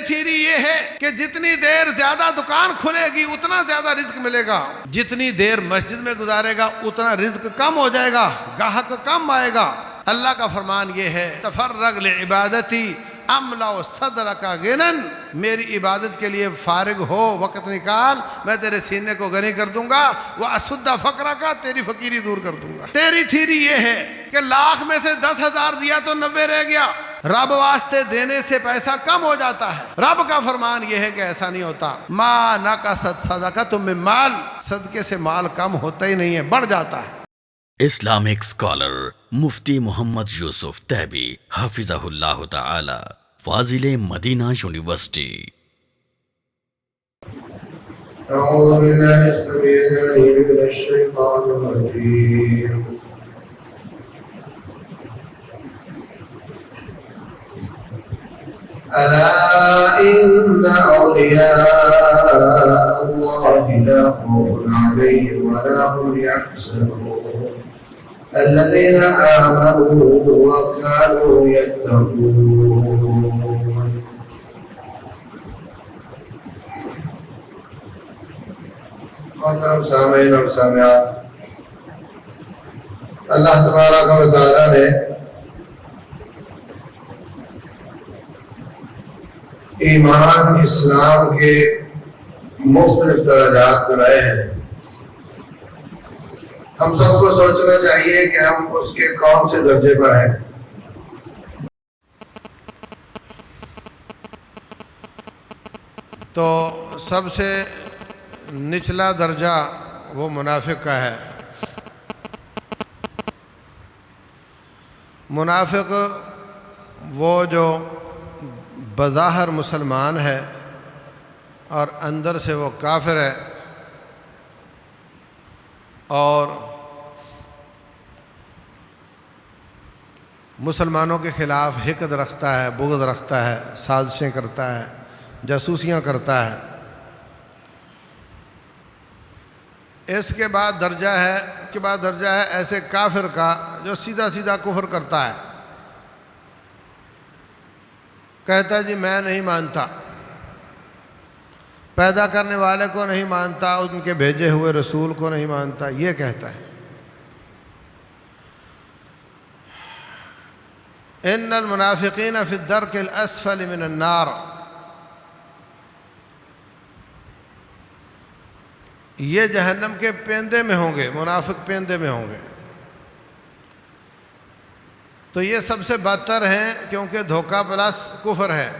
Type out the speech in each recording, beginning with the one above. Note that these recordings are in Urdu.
تیری تھیری یہ ہے کہ جتنی دیر زیادہ دکان کھلے گی اتنا زیادہ رزق ملے گا، جتنی دیر مسجد میں گزارے گا اتنا رزق کم ہو جائے گا، گاہک کم آئے گا۔ اللہ کا فرمان یہ ہے تفرغ لعبادتی املا صدرک غنن، میری عبادت کے لیے فارغ ہو، وقت نکال، میں تیرے سینے کو غنی کر دوں گا، واسد فقرک، تیری فقیری دور کر دوں گا۔ تیری تھیری یہ ہے کہ 1,00,000 میں سے 10,000 دیا تو 90 رہ گیا، رب واسطے دینے سے پیسہ کم ہو جاتا ہے۔ رب کا فرمان یہ ہے کہ ایسا نہیں ہوتا، ما نقصت صدقۃ من مال، صدقے سے مال کم ہوتا ہی نہیں ہے، بڑھ جاتا ہے۔ اسلامک اسکالر مفتی محمد یوسف تیبی حفظہ اللہ تعالی، فاضل مدینہ یونیورسٹی۔ اعوذ باللہ السمیع العلیم من الشیطان الرجیم، الا ان اولیاء اللہ لا خوف علیہم ولا هم يحزنون الذين آمنوا وكانوا يتقون۔ محترم سامعین اور سامعات، اللہ تبارک و تعالیٰ نے ایمان اسلام کے مختلف درجات بنائے ہیں۔ ہم سب کو سوچنا چاہیے کہ ہم اس کے کون سے درجے پر ہیں۔ تو سب سے نچلا درجہ وہ منافق کا ہے۔ منافق وہ جو بظاہر مسلمان ہے اور اندر سے وہ کافر ہے، اور مسلمانوں کے خلاف حقد رکھتا ہے، بغض رکھتا ہے، سازشیں کرتا ہے، جاسوسیاں کرتا ہے۔ اس کے بعد درجہ ہے ایسے کافر کا جو سیدھا سیدھا کفر کرتا ہے، کہتا ہے جی میں نہیں مانتا، پیدا کرنے والے کو نہیں مانتا، ان کے بھیجے ہوئے رسول کو نہیں مانتا، یہ کہتا ہے۔ ان المنافقین فی الدرک الاسفل من النار، یہ جہنم کے پیندے میں ہوں گے، منافق پیندے میں ہوں گے۔ تو یہ سب سے بدتر ہیں، کیونکہ دھوکہ پلس کفر ہے۔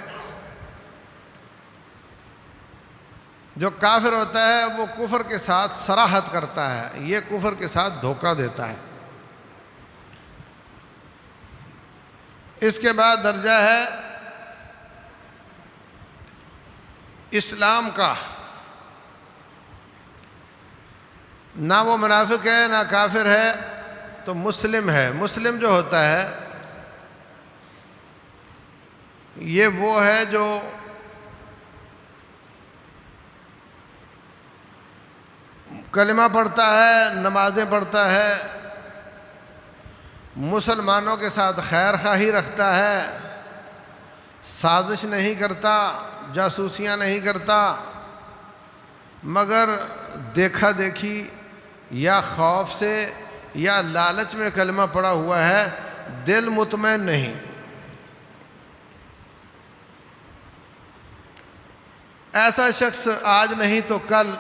جو کافر ہوتا ہے وہ کفر کے ساتھ صراحت کرتا ہے، یہ کفر کے ساتھ دھوکہ دیتا ہے۔ اس کے بعد درجہ ہے اسلام کا، نہ وہ منافق ہے نہ کافر ہے، تو مسلم ہے۔ مسلم جو ہوتا ہے یہ وہ ہے جو کلمہ پڑھتا ہے، نمازیں پڑھتا ہے، مسلمانوں کے ساتھ خیر خواہی رکھتا ہے، سازش نہیں کرتا، جاسوسیاں نہیں کرتا، مگر دیکھا دیکھی یا خوف سے یا لالچ میں کلمہ پڑا ہوا ہے، دل مطمئن نہیں۔ ایسا شخص آج نہیں تو کل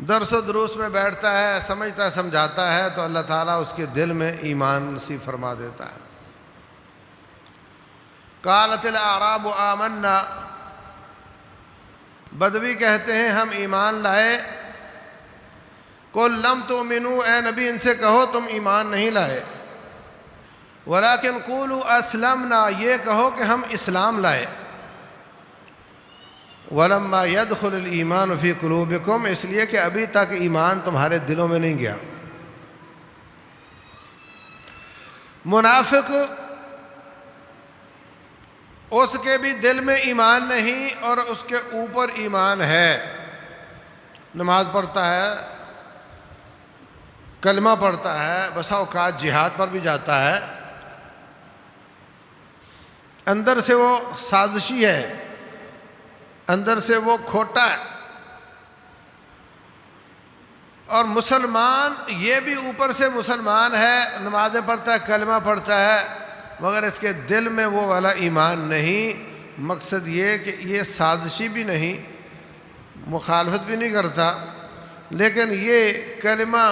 درس و دروس میں بیٹھتا ہے، سمجھتا ہے، سمجھاتا ہے، تو اللہ تعالیٰ اس کے دل میں ایمان نصیب فرما دیتا ہے۔ قالت الاعراب آمنا، بدوی کہتے ہیں ہم ایمان لائے۔ قل لم تؤمنوا، اے نبی ان سے کہو تم ایمان نہیں لائے۔ ولکن قولوا اسلمنا، یہ کہو کہ ہم اسلام لائے۔ ولما يدخل الایمان فی قلوبکم، اس لیے کہ ابھی تک ایمان تمہارے دلوں میں نہیں گیا۔ منافق اس کے بھی دل میں ایمان نہیں اور اس کے اوپر ایمان ہے، نماز پڑھتا ہے، کلمہ پڑھتا ہے، بسا اوقات جہاد پر بھی جاتا ہے، اندر سے وہ سازشی ہے، اندر سے وہ کھوٹا ہے. اور مسلمان یہ بھی اوپر سے مسلمان ہے، نمازیں پڑھتا ہے، کلمہ پڑھتا ہے، مگر اس کے دل میں وہ والا ایمان نہیں. مقصد یہ کہ یہ سازشی بھی نہیں، مخالفت بھی نہیں کرتا، لیکن یہ کلمہ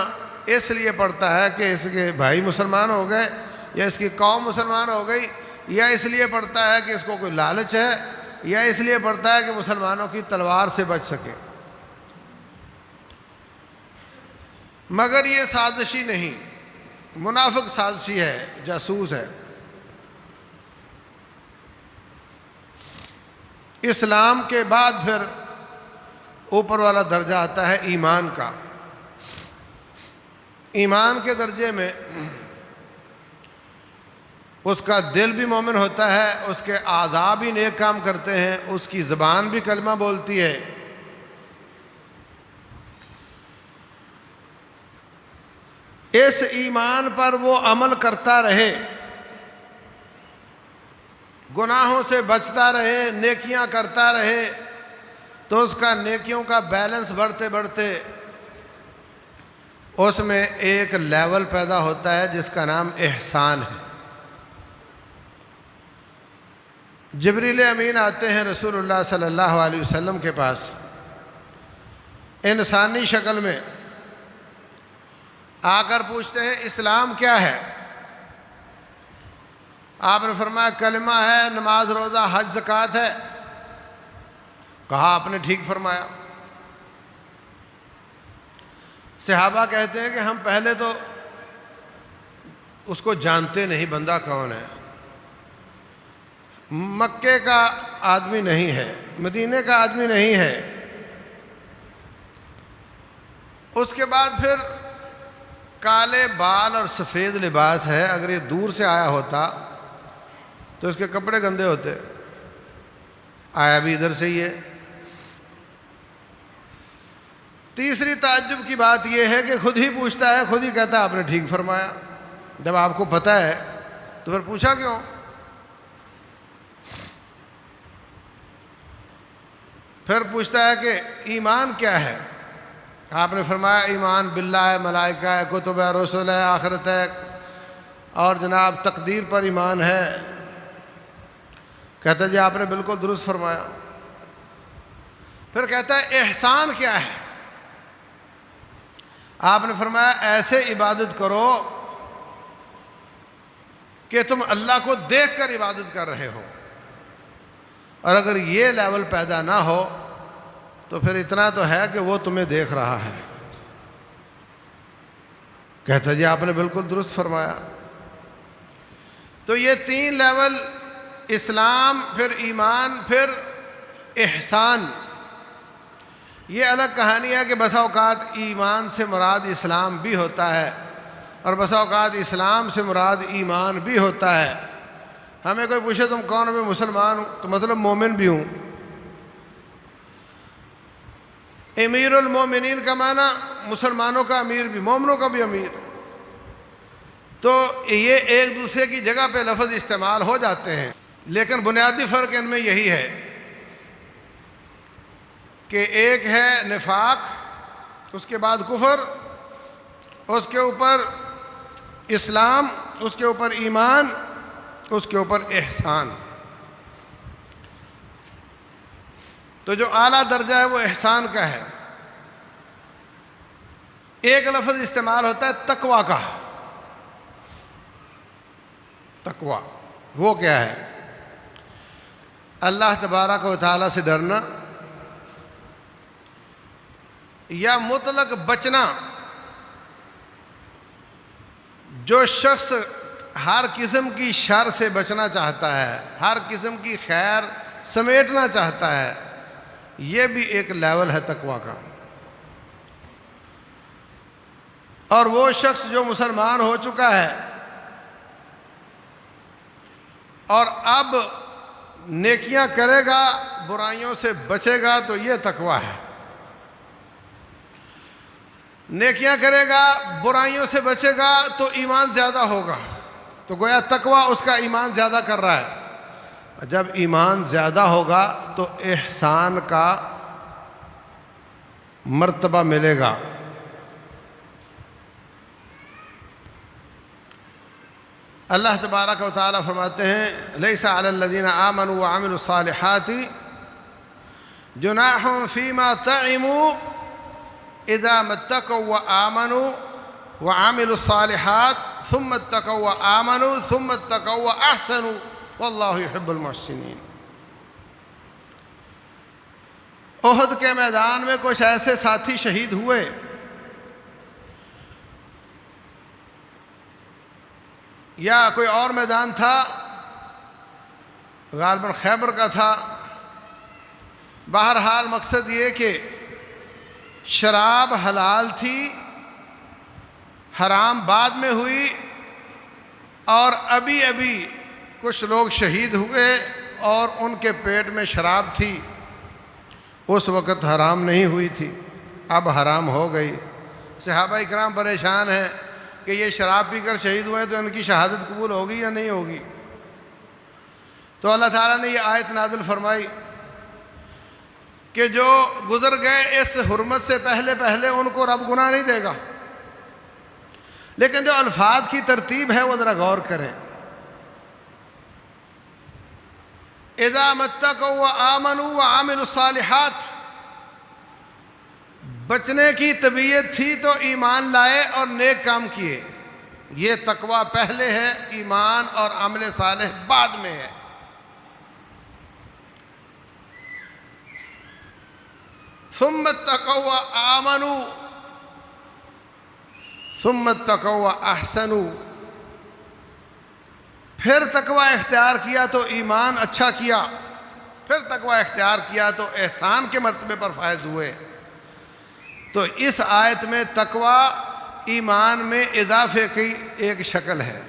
اس لیے پڑھتا ہے کہ اس کے بھائی مسلمان ہو گئے یا اس کی قوم مسلمان ہو گئی، یا اس لیے پڑھتا ہے کہ اس کو کوئی لالچ ہے، یا اس لیے پڑھتا ہے کہ مسلمانوں کی تلوار سے بچ سکے. مگر یہ سازشی نہیں، منافق سازشی ہے، جاسوس ہے. اسلام کے بعد پھر اوپر والا درجہ آتا ہے ایمان کا. ایمان کے درجے میں اس کا دل بھی مومن ہوتا ہے، اس کے اعضاء بھی نیک کام کرتے ہیں، اس کی زبان بھی کلمہ بولتی ہے. اس ایمان پر وہ عمل کرتا رہے، گناہوں سے بچتا رہے، نیکیاں کرتا رہے، تو اس کا نیکیوں کا بیلنس بڑھتے بڑھتے اس میں ایک لیول پیدا ہوتا ہے جس کا نام احسان ہے. جبریل امین آتے ہیں رسول اللہ صلی اللہ علیہ وسلم کے پاس انسانی شکل میں، آ کر پوچھتے ہیں اسلام کیا ہے؟ آپ نے فرمایا کلمہ ہے، نماز روزہ حج زکوٰۃ ہے. کہا آپ نے ٹھیک فرمایا. صحابہ کہتے ہیں کہ ہم پہلے تو اس کو جانتے نہیں بندہ کون ہے، مکے کا آدمی نہیں ہے، مدینے کا آدمی نہیں ہے. اس کے بعد پھر کالے بال اور سفید لباس ہے، اگر یہ دور سے آیا ہوتا تو اس کے کپڑے گندے ہوتے، آیا بھی ادھر سے ہی ہے. تیسری تعجب کی بات یہ ہے کہ خود ہی پوچھتا ہے، خود ہی کہتا ہے آپ نے ٹھیک فرمایا. جب آپ کو پتہ ہے تو پھر پوچھا کیوں؟ پھر پوچھتا ہے کہ ایمان کیا ہے؟ آپ نے فرمایا ایمان باللہ ہے، ملائکہ ہے، کتب ہے، رسول ہے، آخرت ہے، اور جناب تقدیر پر ایمان ہے. کہتا جی آپ نے بالکل درست فرمایا. پھر کہتا ہے احسان کیا ہے؟ آپ نے فرمایا ایسے عبادت کرو کہ تم اللہ کو دیکھ کر عبادت کر رہے ہو. اور اگر یہ لیول پیدا نہ ہو تو پھر اتنا تو ہے کہ وہ تمہیں دیکھ رہا ہے. کہتا جی آپ نے بالکل درست فرمایا. تو یہ تین لیول، اسلام، پھر ایمان، پھر احسان، یہ الگ کہانی ہے کہ بسا اوقات ایمان سے مراد اسلام بھی ہوتا ہے اور بسا اوقات اسلام سے مراد ایمان بھی ہوتا ہے. ہمیں کوئی پوچھے تم کون ہو؟ میں مسلمان ہوں، تو مطلب مومن بھی ہوں. امیر المومنین کا معنی مسلمانوں کا امیر بھی، مومنوں کا بھی امیر. تو یہ ایک دوسرے کی جگہ پہ لفظ استعمال ہو جاتے ہیں، لیکن بنیادی فرق ان میں یہی ہے کہ ایک ہے نفاق، اس کے بعد کفر، اس کے اوپر اسلام، اس کے اوپر ایمان، اس کے اوپر احسان. تو جو اعلیٰ درجہ ہے وہ احسان کا ہے. ایک لفظ استعمال ہوتا ہے تقویٰ کا. تقویٰ وہ کیا ہے؟ اللہ تبارک و تعالیٰ سے ڈرنا یا مطلق بچنا. جو شخص ہر قسم کی شر سے بچنا چاہتا ہے، ہر قسم کی خیر سمیٹنا چاہتا ہے، یہ بھی ایک لیول ہے تقویٰ کا. اور وہ شخص جو مسلمان ہو چکا ہے اور اب نیکیاں کرے گا، برائیوں سے بچے گا، تو یہ تقویٰ ہے. نیکیاں کرے گا، برائیوں سے بچے گا، تو ایمان زیادہ ہوگا. تو گویا تقویٰ اس کا ایمان زیادہ کر رہا ہے. جب ایمان زیادہ ہوگا تو احسان کا مرتبہ ملے گا. اللہ تبارک و تعالیٰ فرماتے ہیں لیس علی الذین آمنوا وعملوا الصالحات جناح فیما طعموا اذا ما اتقوا وآمنوا وعملوا الصالحات ثم اتقوا وآمنوا ثم اتقوا وأحسنوا واللہ يحب المحسنین. احد کے میدان میں کچھ ایسے ساتھی شہید ہوئے یا کوئی اور میدان تھا، غالباً خیبر کا تھا. بہرحال مقصد یہ کہ شراب حلال تھی، حرام بعد میں ہوئی، اور ابھی کچھ لوگ شہید ہوئے اور ان کے پیٹ میں شراب تھی. اس وقت حرام نہیں ہوئی تھی، اب حرام ہو گئی. صحابہ اکرام پریشان ہیں کہ یہ شراب پی کر شہید ہوئے تو ان کی شہادت قبول ہوگی یا نہیں ہوگی. تو اللہ تعالیٰ نے یہ آیت نازل فرمائی کہ جو گزر گئے اس حرمت سے پہلے ان کو رب گناہ نہیں دے گا. لیکن جو الفاظ کی ترتیب ہے وہ ذرا غور کریں. اذا ما اتقوا وآمنوا وعملوا الصالحات، بچنے کی طبیعت تھی تو ایمان لائے اور نیک کام کیے. یہ تقوی پہلے ہے، ایمان اور عمل صالح بعد میں ہے. ثم اتقوا وآمنوا ثم اتقوا وأحسنوا، پھر تقوی اختیار کیا تو ایمان اچھا کیا، پھر تقوی اختیار کیا تو احسان کے مرتبے پر فائز ہوئے. تو اس آیت میں تقوی ایمان میں اضافے کی ایک شکل ہے.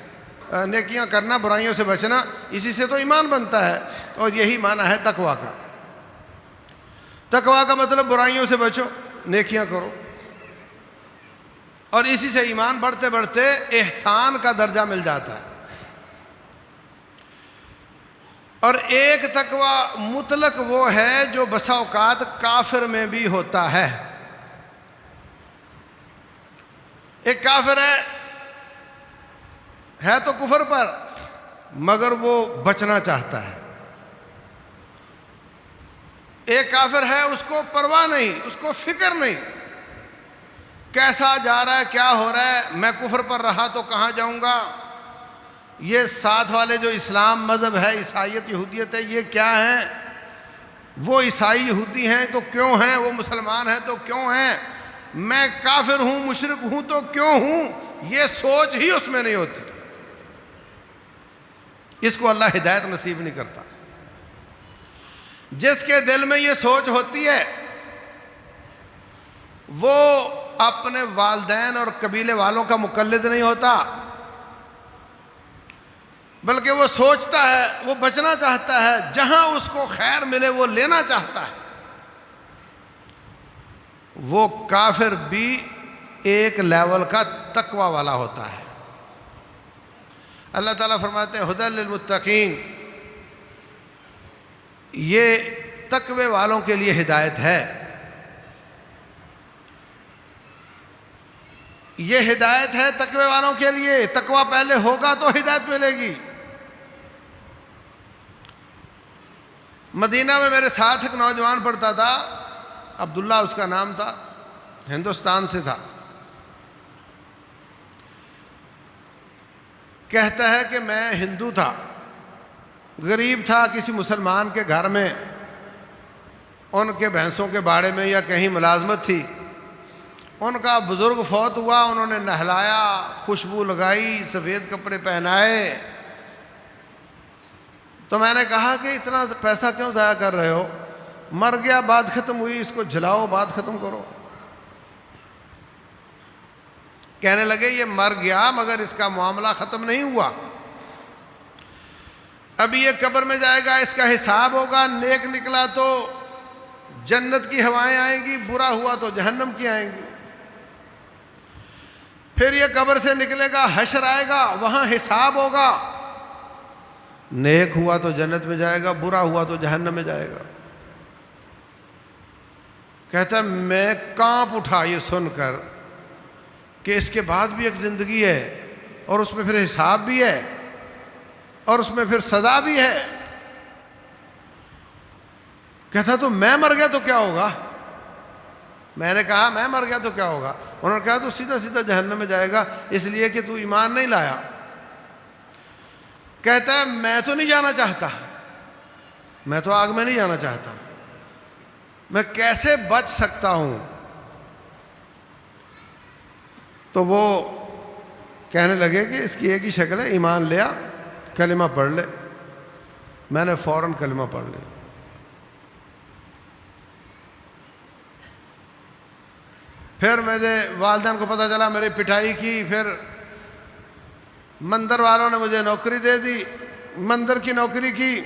نیکیاں کرنا، برائیوں سے بچنا، اسی سے تو ایمان بنتا ہے، اور یہی معنی ہے تقوی کا. تقوی کا مطلب برائیوں سے بچو، نیکیاں کرو، اور اسی سے ایمان بڑھتے بڑھتے احسان کا درجہ مل جاتا ہے. اور ایک تقوی مطلق وہ ہے جو بسا اوقات کافر میں بھی ہوتا ہے. ایک کافر ہے تو کفر پر، مگر وہ بچنا چاہتا ہے. ایک کافر ہے اس کو پرواہ نہیں، اس کو فکر نہیں، کیسا جا رہا ہے، کیا ہو رہا ہے، میں کفر پر رہا تو کہاں جاؤں گا، یہ ساتھ والے جو اسلام مذہب ہے، عیسائیت یہودیت ہے، یہ کیا ہیں، وہ عیسائی یہودی ہیں تو کیوں ہیں، وہ مسلمان ہیں تو کیوں ہیں، میں کافر ہوں، مشرک ہوں تو کیوں ہوں، یہ سوچ ہی اس میں نہیں ہوتی. اس کو اللہ ہدایت نصیب نہیں کرتا. جس کے دل میں یہ سوچ ہوتی ہے وہ اپنے والدین اور قبیلے والوں کا مقلد نہیں ہوتا، بلکہ وہ سوچتا ہے، وہ بچنا چاہتا ہے، جہاں اس کو خیر ملے وہ لینا چاہتا ہے. وہ کافر بھی ایک لیول کا تقوی والا ہوتا ہے. اللہ تعالیٰ فرماتے ہیں ھدی للمتقین، یہ تقوی والوں کے لیے ہدایت ہے. یہ ہدایت ہے تقوی والوں کے لیے. تقوی پہلے ہوگا تو ہدایت ملے گی. مدینہ میں میرے ساتھ ایک نوجوان پڑھتا تھا، عبداللہ اس کا نام تھا، ہندوستان سے تھا. کہتا ہے کہ میں ہندو تھا، غریب تھا، کسی مسلمان کے گھر میں ان کے بھینسوں کے باڑے میں یا کہیں ملازمت تھی. ان کا بزرگ فوت ہوا، انہوں نے نہلایا، خوشبو لگائی، سفید کپڑے پہنائے. تو میں نے کہا کہ اتنا پیسہ کیوں ضائع کر رہے ہو، مر گیا، بات ختم ہوئی، اس کو جلاؤ، بات ختم کرو. کہنے لگے یہ مر گیا مگر اس کا معاملہ ختم نہیں ہوا، ابھی یہ قبر میں جائے گا، اس کا حساب ہوگا، نیک نکلا تو جنت کی ہوائیں آئیں گی، برا ہوا تو جہنم کی آئیں گی. پھر یہ قبر سے نکلے گا، حشر آئے گا، وہاں حساب ہوگا. نیک ہوا تو جنت میں جائے گا، برا ہوا تو جہنم میں جائے گا۔ کہتا ہے میں کانپ اٹھا یہ سن کر کہ اس کے بعد بھی ایک زندگی ہے اور اس میں پھر حساب بھی ہے اور اس میں پھر سزا بھی ہے۔ کہتا تو میں مر گیا تو کیا ہوگا؟ میں نے کہا میں مر گیا تو کیا ہوگا؟ انہوں نے کہا تو سیدھا سیدھا جہنم میں جائے گا، اس لیے کہ تو ایمان نہیں لایا۔ کہتا ہے میں تو نہیں جانا چاہتا، میں تو آگ میں نہیں جانا چاہتا، میں کیسے بچ سکتا ہوں؟ تو وہ کہنے لگے کہ اس کی ایک ہی شکل ہے، ایمان لیا، کلمہ پڑھ لے۔ میں نے فوراً کلمہ پڑھ لیا۔ پھر مجھے والدین کو پتہ چلا، میری پٹائی کی، پھر مندر والوں نے مجھے نوکری دے دی، مندر کی نوکری کی،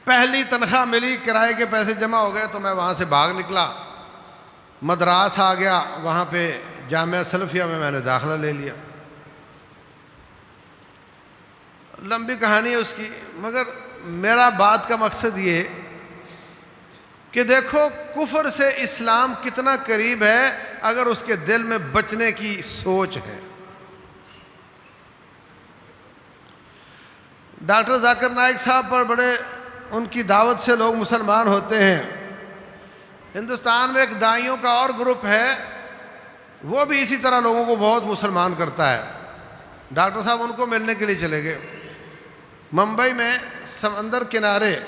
پہلی تنخواہ ملی، کرائے کے پیسے جمع ہو گئے تو میں وہاں سے بھاگ نکلا، مدراس آ گیا، وہاں پہ جامعہ سلفیہ میں نے داخلہ لے لیا۔ لمبی کہانی ہے اس کی، مگر میرا بات کا مقصد یہ کہ دیکھو کفر سے اسلام کتنا قریب ہے اگر اس کے دل میں بچنے کی سوچ ہے۔ ڈاکٹر ذاکر نائک صاحب پر بڑے ان کی دعوت سے لوگ مسلمان ہوتے ہیں۔ ہندوستان میں ایک دائیوں کا اور گروپ ہے، وہ بھی اسی طرح لوگوں کو بہت مسلمان کرتا ہے۔ ڈاکٹر صاحب ان کو ملنے کے لیے چلے گئے ممبئی میں سمندر کنارے،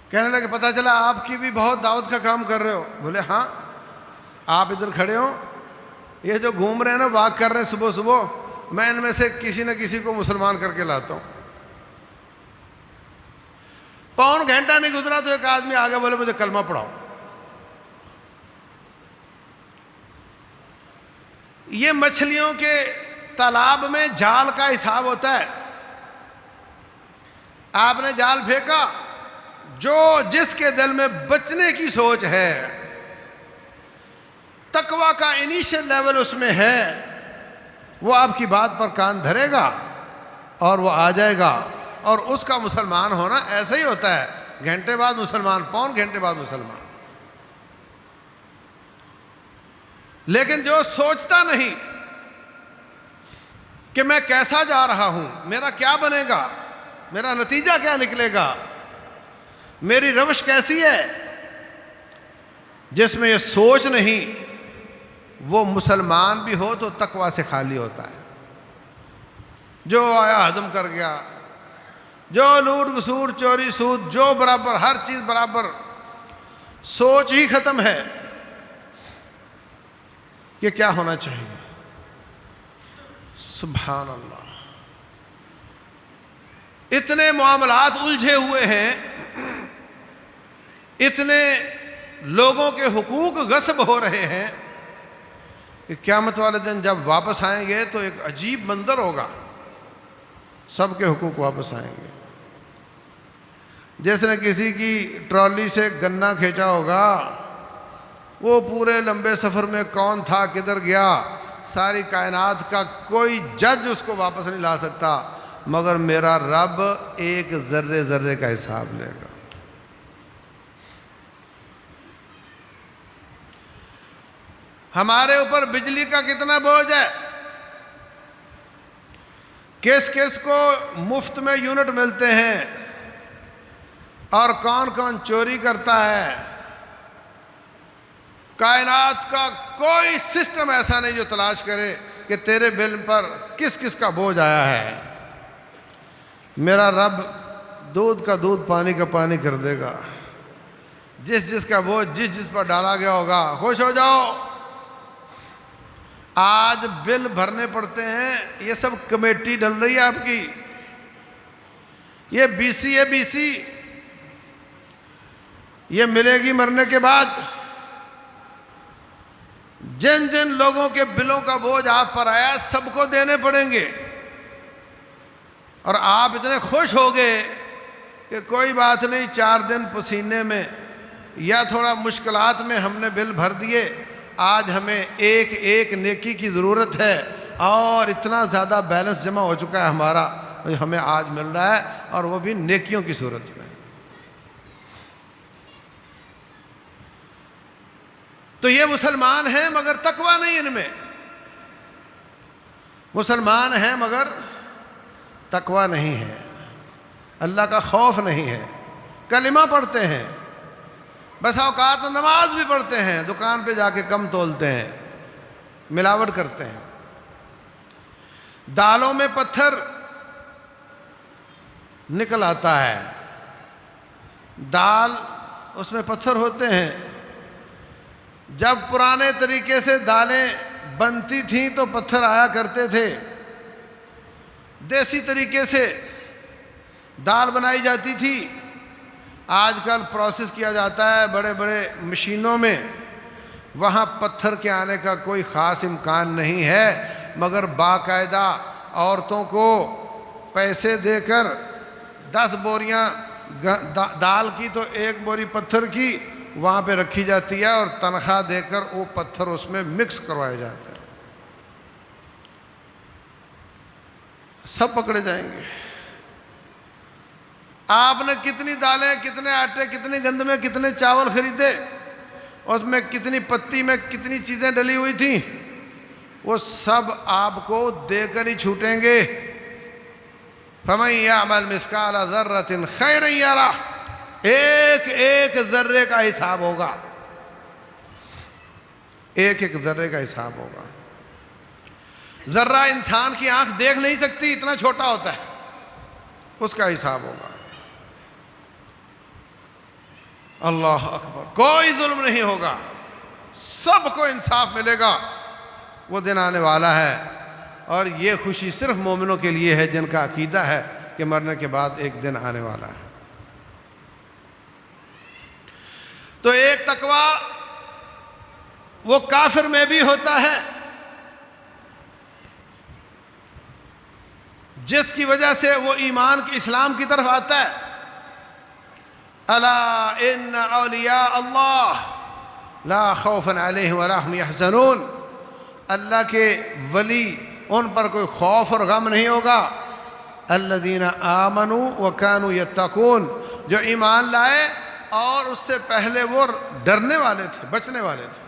کہنے لگے پتہ چلا آپ کی بھی بہت دعوت کا کام کر رہے ہو۔ بولے ہاں، آپ ادھر کھڑے ہو، یہ جو گھوم رہے ہیں نا، واک کر رہے ہیں صبح صبح، میں ان میں سے کسی نہ کسی کو مسلمان کر کے لاتا ہوں۔ پون گھنٹہ نہیں گزرا تو ایک آدمی آگے بولے مجھے کلمہ پڑھاؤ۔ یہ مچھلیوں کے تالاب میں جال کا حساب ہوتا ہے۔ آپ نے جال پھینکا، جو جس کے دل میں بچنے کی سوچ ہے، تقویٰ کا انیشل لیول اس میں ہے، وہ آپ کی بات پر کان دھرے گا اور وہ آ جائے گا، اور اس کا مسلمان ہونا ایسا ہی ہوتا ہے، گھنٹے بعد مسلمان، پون گھنٹے بعد مسلمان۔ لیکن جو سوچتا نہیں کہ میں کیسا جا رہا ہوں، میرا کیا بنے گا، میرا نتیجہ کیا نکلے گا، میری روش کیسی ہے، جس میں یہ سوچ نہیں، وہ مسلمان بھی ہو تو تقویٰ سے خالی ہوتا ہے۔ جو آیا ہضم کر گیا، جو لوٹ گسور چوری سود، جو برابر، ہر چیز برابر، سوچ ہی ختم ہے کہ کیا ہونا چاہیے۔ سبحان اللہ، اتنے معاملات الجھے ہوئے ہیں، اتنے لوگوں کے حقوق غصب ہو رہے ہیں کہ قیامت والے دن جب واپس آئیں گے تو ایک عجیب منظر ہوگا، سب کے حقوق واپس آئیں گے۔ جس نے کسی کی ٹرالی سے گنا کھینچا ہوگا، وہ پورے لمبے سفر میں کون تھا، کدھر گیا، ساری کائنات کا کوئی جج اس کو واپس نہیں لا سکتا، مگر میرا رب ایک ذرے ذرے کا حساب لے گا۔ ہمارے اوپر بجلی کا کتنا بوجھ ہے، کس کس کو مفت میں یونٹ ملتے ہیں، اور کون کون چوری کرتا ہے۔ کائنات کا کوئی سسٹم ایسا نہیں جو تلاش کرے کہ تیرے بل پر کس کس کا بوجھ آیا ہے۔ میرا رب دودھ کا دودھ، پانی کا پانی کر دے گا۔ جس جس کا بوجھ جس جس پر ڈالا گیا ہوگا، خوش ہو جاؤ۔ آج بل بھرنے پڑتے ہیں، یہ سب کمیٹی ڈل رہی ہے آپ کی، یہ بی سی ہے، بی سی یہ ملے گی مرنے کے بعد۔ جن جن لوگوں کے بلوں کا بوجھ آپ پر آیا، سب کو دینے پڑیں گے، اور آپ اتنے خوش ہو گئے کہ کوئی بات نہیں، 4 دن پسینے میں یا تھوڑا مشکلات میں ہم نے بل بھر دیے، آج ہمیں ایک ایک نیکی کی ضرورت ہے، اور اتنا زیادہ بیلنس جمع ہو چکا ہے ہمارا، ہمیں آج مل رہا ہے، اور وہ بھی نیکیوں کی صورت میں۔ تو یہ مسلمان ہیں مگر تقویٰ نہیں ان میں، مسلمان ہیں مگر تقویٰ نہیں ہے، اللہ کا خوف نہیں ہے، کلمہ پڑھتے ہیں، بس اوقات نماز بھی پڑھتے ہیں، دکان پہ جا کے کم تولتے ہیں، ملاوٹ کرتے ہیں، دالوں میں پتھر نکل آتا ہے، دال اس میں پتھر ہوتے ہیں۔ جب پرانے طریقے سے دالیں بنتی تھیں تو پتھر آیا کرتے تھے، دیسی طریقے سے دال بنائی جاتی تھی۔ آج کل پروسیس کیا جاتا ہے بڑے بڑے مشینوں میں، وہاں پتھر کے آنے کا کوئی خاص امکان نہیں ہے، مگر باقاعدہ عورتوں کو پیسے دے کر 10 بوریاں دال کی تو 1 بوری پتھر کی وہاں پہ رکھی جاتی ہے، اور تنخواہ دے کر وہ پتھر اس میں مکس کروایا جاتا ہے، سب پکڑے جائیں گے۔ آپ نے کتنی دالیں، کتنے آٹے، کتنے گندمے، کتنے چاول خریدے، اس میں کتنی پتی میں کتنی چیزیں ڈلی ہوئی تھیں، وہ سب آپ کو دے کر ہی چھوٹیں گے۔ فَمَن يَعْمَلْ مِثْقَالَ ذَرَّةٍ خَيْرًا يَرَهُ، ایک ایک ذرے کا حساب ہوگا، ایک ایک ذرے کا حساب ہوگا۔ ذرہ انسان کی آنکھ دیکھ نہیں سکتی، اتنا چھوٹا ہوتا ہے، اس کا حساب ہوگا۔ اللہ اکبر، کوئی ظلم نہیں ہوگا، سب کو انصاف ملے گا، وہ دن آنے والا ہے۔ اور یہ خوشی صرف مومنوں کے لیے ہے جن کا عقیدہ ہے کہ مرنے کے بعد ایک دن آنے والا ہے۔ تو ایک تقویٰ وہ کافر میں بھی ہوتا ہے، جس کی وجہ سے وہ ایمان کی اسلام کی طرف آتا ہے۔ الا ان اولیاء اللہ لا خوف علیہم ولا هم یحزنون، اللہ کے ولی، ان پر کوئی خوف اور غم نہیں ہوگا۔ الذین آمنوا وکانوا یتقون، جو ایمان لائے اور اس سے پہلے وہ ڈرنے والے تھے، بچنے والے تھے۔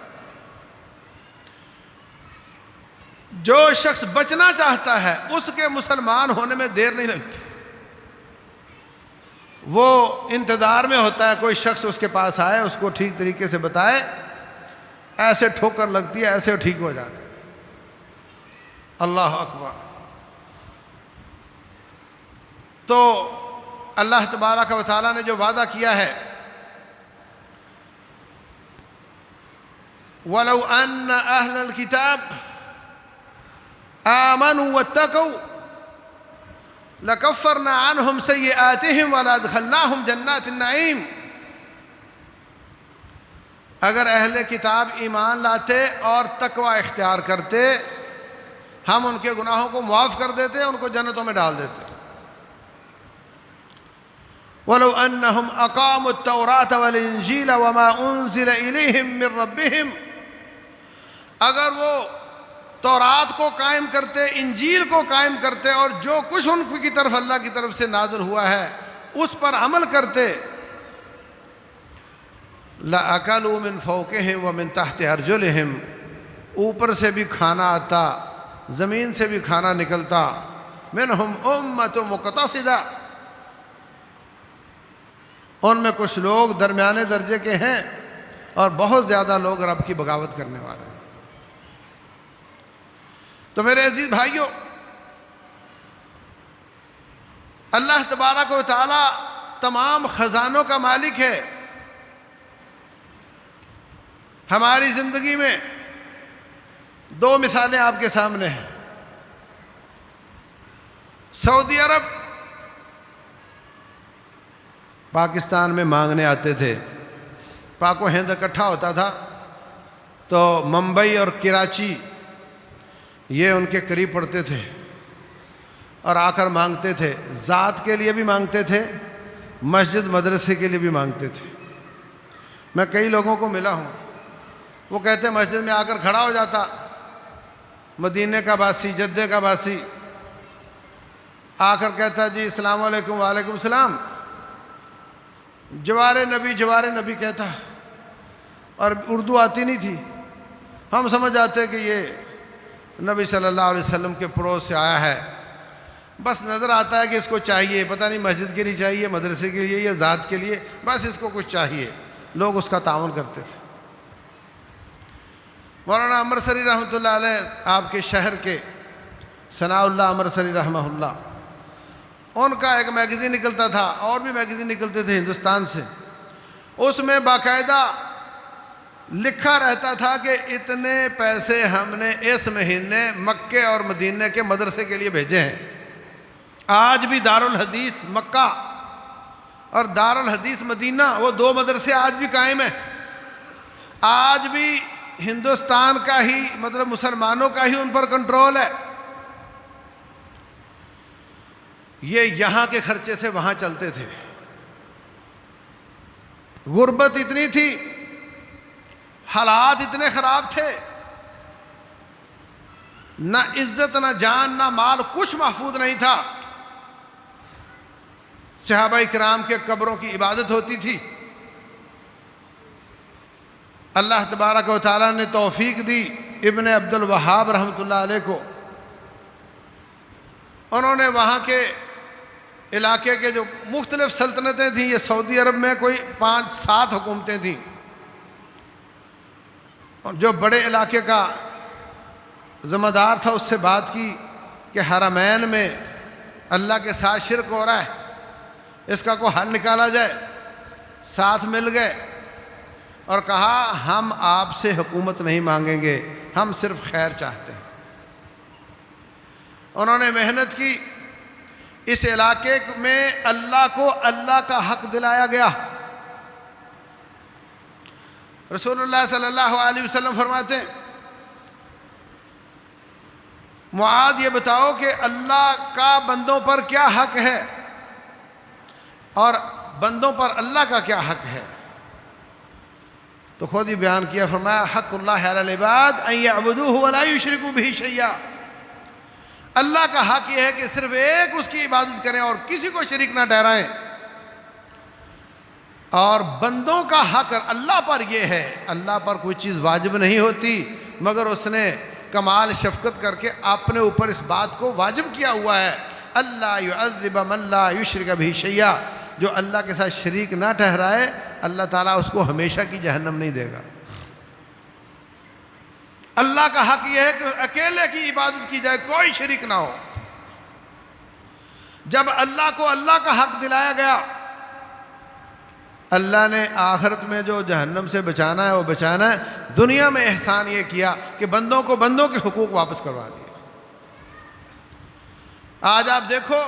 جو شخص بچنا چاہتا ہے اس کے مسلمان ہونے میں دیر نہیں لگتی، وہ انتظار میں ہوتا ہے کوئی شخص اس کے پاس آئے، اس کو ٹھیک طریقے سے بتائے، ایسے ٹھوکر لگتی ہے، ایسے ٹھیک ہو جاتا ہے۔ اللہ اکبر۔ تو اللہ تبارک و تعالیٰ نے جو وعدہ کیا ہے، وَلَوْ أَنَّ أَهْلَ الْكِتَابِ آمَنُوا وَاتَّقَوْا لَكَفَّرْنَا عَنْهُمْ سَيِّئَاتِهِمْ وَلَأَدْخَلْنَاهُمْ جَنَّاتِ النَّعِيمِ، اگر اہل کتاب ایمان لاتے اور تقوی اختیار کرتے، ہم ان کے گناہوں کو معاف کر دیتے، ان کو جنتوں میں ڈال دیتے۔ وَلَوْ أَنَّهُمْ أَقَامُوا التَّوْرَاةَ وَالْإِنْجِيلَ وَمَا أُنزِلَ إِلَيْهِمْ مِنْ رَبِّهِمْ، اگر وہ تورات کو قائم کرتے، انجیل کو قائم کرتے، اور جو کچھ ان کی طرف اللہ کی طرف سے نازل ہوا ہے اس پر عمل کرتے، لَأَكَلُوا مِنْ فَوْقِهِمْ وَمِنْ تَحْتِ أَرْجُلِهِمْ، اوپر سے بھی کھانا آتا، زمین سے بھی کھانا نکلتا۔ مِنْهُمْ أُمَّةٌ مُقْتَصِدَةٌ، ان میں کچھ لوگ درمیانے درجے کے ہیں اور بہت زیادہ لوگ رب کی بغاوت کرنے والے ہیں۔ تو میرے عزیز بھائیوں، اللہ تبارک و تعالی تمام خزانوں کا مالک ہے۔ ہماری زندگی میں 2 مثالیں آپ کے سامنے ہیں۔ سعودی عرب پاکستان میں مانگنے آتے تھے، پاک و ہند اکٹھا ہوتا تھا، تو ممبئی اور کراچی یہ ان کے قریب پڑتے تھے، اور آ کر مانگتے تھے، ذات کے لیے بھی مانگتے تھے، مسجد مدرسے کے لیے بھی مانگتے تھے۔ میں کئی لوگوں کو ملا ہوں، وہ کہتے مسجد میں آ کر کھڑا ہو جاتا، مدینے کا باسی، جدے کا باسی، آ کر کہتا جی السلام علیکم، وعلیکم السلام، جوار نبی کہتا، اور اردو آتی نہیں تھی، ہم سمجھ آتے کہ یہ نبی صلی اللہ علیہ وسلم کے پڑوس سے آیا ہے، بس نظر آتا ہے کہ اس کو چاہیے، پتہ نہیں مسجد کے لیے چاہیے، مدرسے کے لیے یا ذات کے لیے، بس اس کو کچھ چاہیے، لوگ اس کا تعاون کرتے تھے۔ مولانا امرتسری رحمۃ اللہ علیہ آپ کے شہر کے ثناء اللہ امرتسری رحمہ اللہ، ان کا ایک میگزین نکلتا تھا، اور بھی میگزین نکلتے تھے ہندوستان سے، اس میں باقاعدہ لکھا رہتا تھا کہ اتنے پیسے ہم نے اس مہینے مکے اور مدینے کے مدرسے کے لیے بھیجے ہیں۔ آج بھی دارالحدیث مکہ اور دارالحدیث مدینہ، وہ دو مدرسے آج بھی قائم ہیں، آج بھی ہندوستان کا ہی مطلب مسلمانوں کا ہی ان پر کنٹرول ہے، یہ یہاں کے خرچے سے وہاں چلتے تھے۔ غربت اتنی تھی، حالات اتنے خراب تھے، نہ عزت نہ جان نہ مال کچھ محفوظ نہیں تھا۔ صحابہ کرام کے قبروں کی عبادت ہوتی تھی۔ اللہ تبارک و تعالیٰ نے توفیق دی ابن عبد الوہاب رحمۃ اللہ علیہ کو، انہوں نے وہاں کے علاقے کے جو مختلف سلطنتیں تھیں، یہ سعودی عرب میں کوئی 5-7 حکومتیں تھیں، اور جو بڑے علاقے کا ذمہ دار تھا اس سے بات کی کہ حرمین میں اللہ کے ساتھ شرک ہو رہا ہے، اس کا کوئی حل نکالا جائے۔ ساتھ مل گئے اور کہا ہم آپ سے حکومت نہیں مانگیں گے، ہم صرف خیر چاہتے ہیں۔ انہوں نے محنت کی، اس علاقے میں اللہ کو اللہ کا حق دلایا گیا۔ رسول اللہ صلی اللہ علیہ وسلم فرماتے ہیں معاذ یہ بتاؤ کہ اللہ کا بندوں پر کیا حق ہے اور بندوں پر اللہ کا کیا حق ہے؟ تو خود ہی بیان کیا، فرمایا حق اللہ علی العباد ان یعبدوہ ولا یشرکوا بہ شیئا، اللہ کا حق یہ ہے کہ صرف ایک اس کی عبادت کریں اور کسی کو شریک نہ ٹھہرائیں، اور بندوں کا حق اللہ پر یہ ہے، اللہ پر کوئی چیز واجب نہیں ہوتی مگر اس نے کمال شفقت کر کے اپنے اوپر اس بات کو واجب کیا ہوا ہے، اللہ یعذب من لا یشرک بہ شیئا، جو اللہ کے ساتھ شریک نہ ٹھہرائے اللہ تعالیٰ اس کو ہمیشہ کی جہنم نہیں دے گا۔ اللہ کا حق یہ ہے کہ اکیلے کی عبادت کی جائے، کوئی شریک نہ ہو۔ جب اللہ کو اللہ کا حق دلایا گیا، اللہ نے آخرت میں جو جہنم سے بچانا ہے وہ بچانا ہے، دنیا میں احسان یہ کیا کہ بندوں کو بندوں کے حقوق واپس کروا دیے۔ آج آپ دیکھو،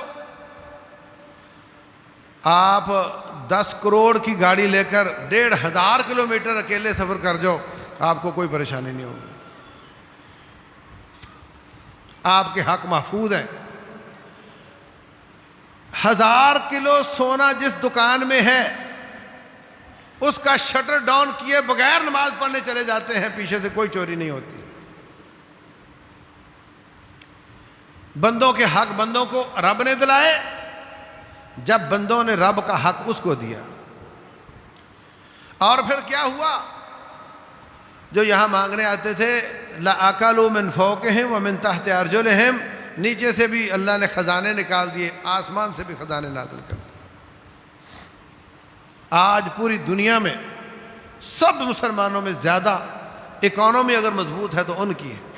آپ 10 کروڑ کی گاڑی لے کر 1500 کلومیٹر اکیلے سفر کر جاؤ، آپ کو کوئی پریشانی نہیں ہوگی، آپ کے حق محفوظ ہیں۔ 1000 کلو سونا جس دکان میں ہے اس کا شٹر ڈاؤن کیے بغیر نماز پڑھنے چلے جاتے ہیں، پیچھے سے کوئی چوری نہیں ہوتی۔ بندوں کے حق بندوں کو رب نے دلائے، جب بندوں نے رب کا حق اس کو دیا، اور پھر کیا ہوا؟ جو یہاں مانگنے آتے تھے لَأَكَلُوا مِن فَوْقِهِمْ وَمِن تَحْتِ أَرْجُلِهِمْ، نیچے سے بھی اللہ نے خزانے نکال دیے، آسمان سے بھی خزانے نازل کر دیے۔ آج پوری دنیا میں سب مسلمانوں میں زیادہ اکانومی اگر مضبوط ہے تو ان کی ہے۔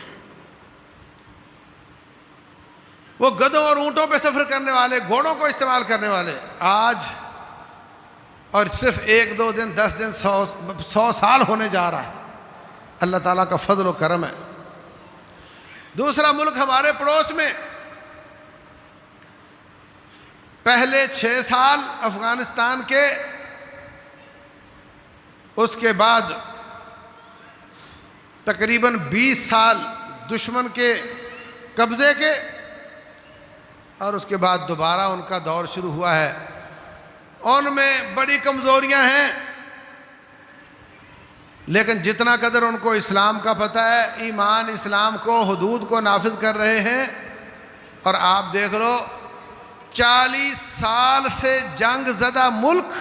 وہ گدھوں اور اونٹوں پہ سفر کرنے والے، گھوڑوں کو استعمال کرنے والے آج، اور صرف 1-2 دن 10 دن 100 سال ہونے جا رہا ہے، اللہ تعالیٰ کا فضل و کرم ہے۔ دوسرا ملک ہمارے پڑوس میں، پہلے 6 سال افغانستان کے، اس کے بعد تقریباً 20 سال دشمن کے قبضے کے، اور اس کے بعد دوبارہ ان کا دور شروع ہوا ہے۔ ان میں بڑی کمزوریاں ہیں، لیکن جتنا قدر ان کو اسلام کا پتہ ہے، ایمان اسلام کو، حدود کو نافذ کر رہے ہیں. اور آپ دیکھ لو 40 سال سے جنگ زدہ ملک،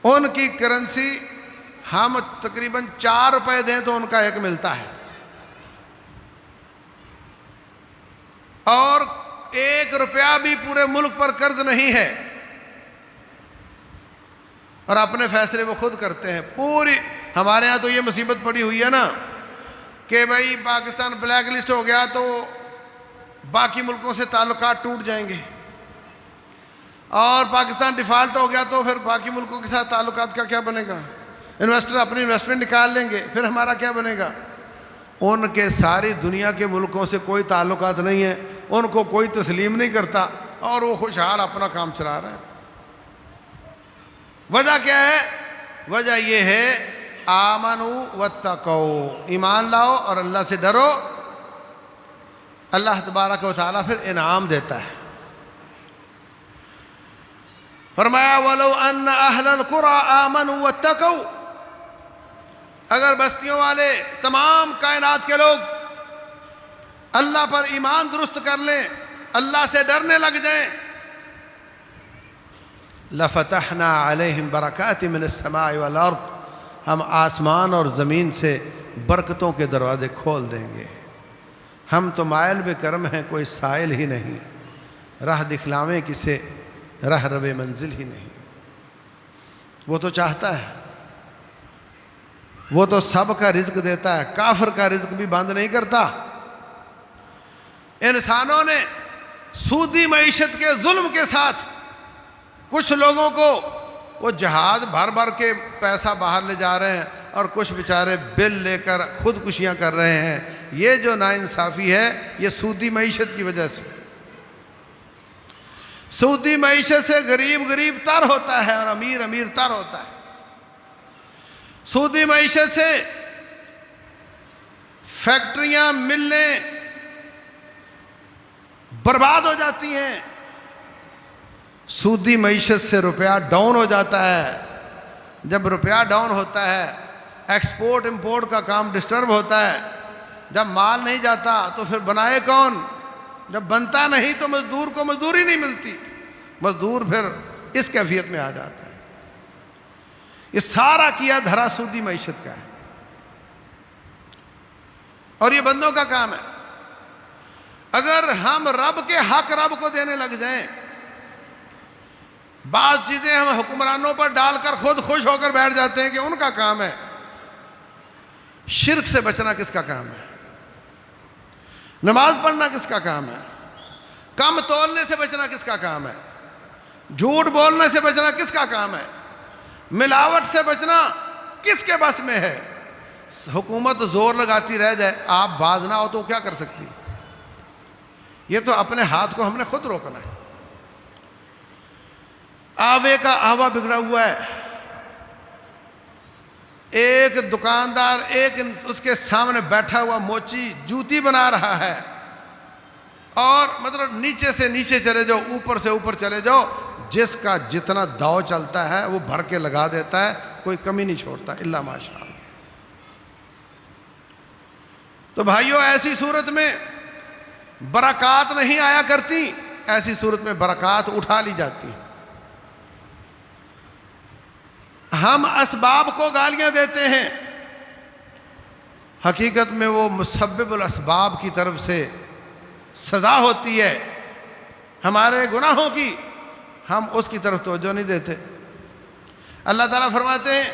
ان کی کرنسی ہم تقریباً 4 روپے دیں تو ان کا 1 ملتا ہے، اور 1 روپیہ بھی پورے ملک پر قرض نہیں ہے، اور اپنے فیصلے وہ خود کرتے ہیں. پوری ہمارے ہاں تو یہ مصیبت پڑی ہوئی ہے نا کہ بھائی پاکستان بلیک لسٹ ہو گیا تو باقی ملکوں سے تعلقات ٹوٹ جائیں گے، اور پاکستان ڈیفالٹ ہو گیا تو پھر باقی ملکوں کے ساتھ تعلقات کا کیا بنے گا؟ انویسٹر اپنی انویسٹمنٹ نکال لیں گے، پھر ہمارا کیا بنے گا؟ ان کے ساری دنیا کے ملکوں سے کوئی تعلقات نہیں ہے، ان کو کوئی تسلیم نہیں کرتا، اور وہ خوشحال اپنا کام چلا رہے ہیں. وجہ کیا ہے؟ وجہ یہ ہے آمنوا واتقوا، ایمان لاؤ اور اللہ سے ڈرو. اللہ تبارک و تعالیٰ پھر انعام دیتا ہے. فرمایا وَلَوْ أَنَّ أَهْلَ الْقُرَىٰ آمَنُوا وَاتَّقَوْا، اگر بستیوں والے، تمام کائنات کے لوگ اللہ پر ایمان درست کر لیں، اللہ سے ڈرنے لگ جائیں، لَفَتَحْنَا عَلَيْهِمْ بَرَكَاتٍ مِّنَ السَّمَاءِ وَالْأَرْضِ، ہم آسمان اور زمین سے برکتوں کے دروازے کھول دیں گے. ہم تو مائل بے کرم ہیں، کوئی سائل ہی نہیں، راہ دکھلاویں کسے، راہ رب منزل ہی نہیں. وہ تو چاہتا ہے، وہ تو سب کا رزق دیتا ہے، کافر کا رزق بھی بند نہیں کرتا. انسانوں نے سودی معیشت کے ظلم کے ساتھ کچھ لوگوں کو وہ جہاز بھر بھر کے پیسہ باہر لے جا رہے ہیں، اور کچھ بیچارے بل لے کر خودکشیاں کر رہے ہیں. یہ جو ناانصافی ہے یہ سودی معیشت کی وجہ سے. سودی معیشت سے غریب غریب تر ہوتا ہے اور امیر امیر تر ہوتا ہے. سودی معیشت سے فیکٹریاں، ملیں برباد ہو جاتی ہیں. سودی معیشت سے روپیہ ڈاؤن ہو جاتا ہے. جب روپیہ ڈاؤن ہوتا ہے، ایکسپورٹ امپورٹ کا کام ڈسٹرب ہوتا ہے. جب مال نہیں جاتا تو پھر بنائے کون؟ جب بنتا نہیں تو مزدور کو مزدوری نہیں ملتی، مزدور پھر اس کیفیت میں آ جاتا ہے. یہ سارا کیا دھرا سودی معیشت کا ہے، اور یہ بندوں کا کام ہے. اگر ہم رب کے حق رب کو دینے لگ جائیں، بعض چیزیں ہم حکمرانوں پر ڈال کر خود خوش ہو کر بیٹھ جاتے ہیں کہ ان کا کام ہے. شرک سے بچنا کس کا کام ہے؟ نماز پڑھنا کس کا کام ہے؟ کم تولنے سے بچنا کس کا کام ہے؟ جھوٹ بولنے سے بچنا کس کا کام ہے؟ ملاوٹ سے بچنا کس کے بس میں ہے؟ حکومت زور لگاتی رہ جائے، آپ باز نہ ہو تو کیا کر سکتی؟ یہ تو اپنے ہاتھ کو ہم نے خود روکنا ہے. آوے کا آوا بگڑا ہوا ہے. ایک دکاندار ایک اس کے سامنے بیٹھا ہوا موچی جوتی بنا رہا ہے، اور مطلب نیچے سے نیچے چلے جاؤ، اوپر سے اوپر چلے جاؤ، جس کا جتنا داؤ چلتا ہے وہ بھر کے لگا دیتا ہے، کوئی کمی نہیں چھوڑتا الا ماشاء اللہ. تو بھائیو، ایسی صورت میں برکات نہیں آیا کرتی، ایسی صورت میں برکات اٹھا لی جاتی. ہم اسباب کو گالیاں دیتے ہیں، حقیقت میں وہ مسبب الاسباب کی طرف سے سزا ہوتی ہے ہمارے گناہوں کی، ہم اس کی طرف توجہ نہیں دیتے. اللہ تعالیٰ فرماتے ہیں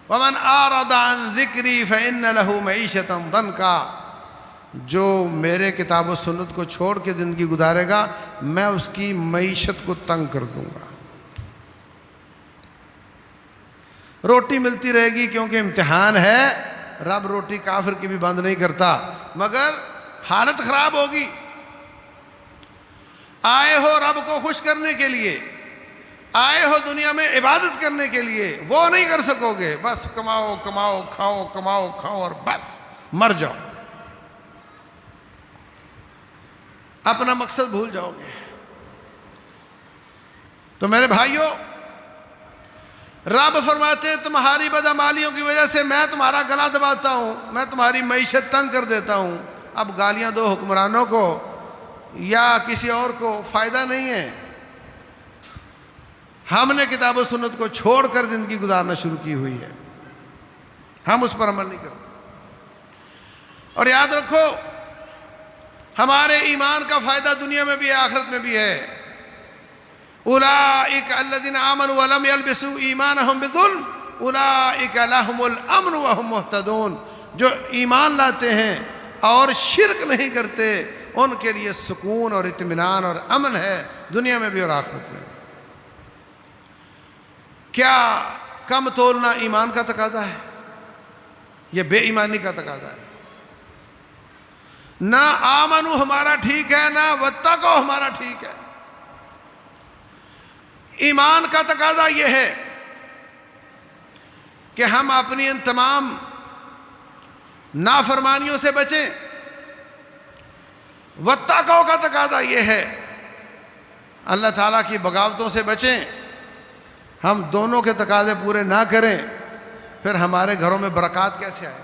وَمَنْ أَعْرَضَ عَنْ ذِكْرِي فَإِنَّ لَهُ مَعِيشَةً ضَنْكًا، جو میرے کتاب و سنت کو چھوڑ کے زندگی گزارے گا میں اس کی معیشت کو تنگ کر دوں گا. روٹی ملتی رہے گی کیونکہ امتحان ہے، رب روٹی کافر کی بھی بند نہیں کرتا، مگر حالت خراب ہوگی. آئے ہو رب کو خوش کرنے کے لیے، آئے ہو دنیا میں عبادت کرنے کے لیے، وہ نہیں کر سکو گے. بس کماؤ کماؤ کھاؤ، کماؤ کھاؤ اور بس مر جاؤ، اپنا مقصد بھول جاؤ گے. تو میرے بھائیوں، رب فرماتے ہیں تمہاری بدعمالیوں کی وجہ سے میں تمہارا گلا دباتا ہوں، میں تمہاری معیشت تنگ کر دیتا ہوں۔ اب گالیاں دو حکمرانوں کو یا کسی اور کو، فائدہ نہیں ہے۔ ہم نے کتاب و سنت کو چھوڑ کر زندگی گزارنا شروع کی ہوئی ہے، ہم اس پر عمل نہیں کرتے۔ اور یاد رکھو ہمارے ایمان کا فائدہ دنیا میں بھی ہے، آخرت میں بھی ہے۔ اولئک الذین آمنوا ولم یلبسوا ایمانہم بظلم اولئک لہم الامن وہم مہتدون۔ جو ایمان لاتے ہیں اور شرک نہیں کرتے ان کے لیے سکون اور اطمینان اور امن ہے، دنیا میں بھی اور آخرت میں بھی۔ کیا کم تولنا ایمان کا تقاضا ہے؟ یہ بے ایمانی کا تقاضا ہے۔ نہ آمنو ہمارا ٹھیک ہے، نہ واتقوا ہمارا ٹھیک ہے۔ ایمان کا تقاضا یہ ہے کہ ہم اپنی ان تمام نافرمانیوں سے بچیں۔ واتقوا کا تقاضا یہ ہے اللہ تعالیٰ کی بغاوتوں سے بچیں۔ ہم دونوں کے تقاضے پورے نہ کریں پھر ہمارے گھروں میں برکات کیسے آئے؟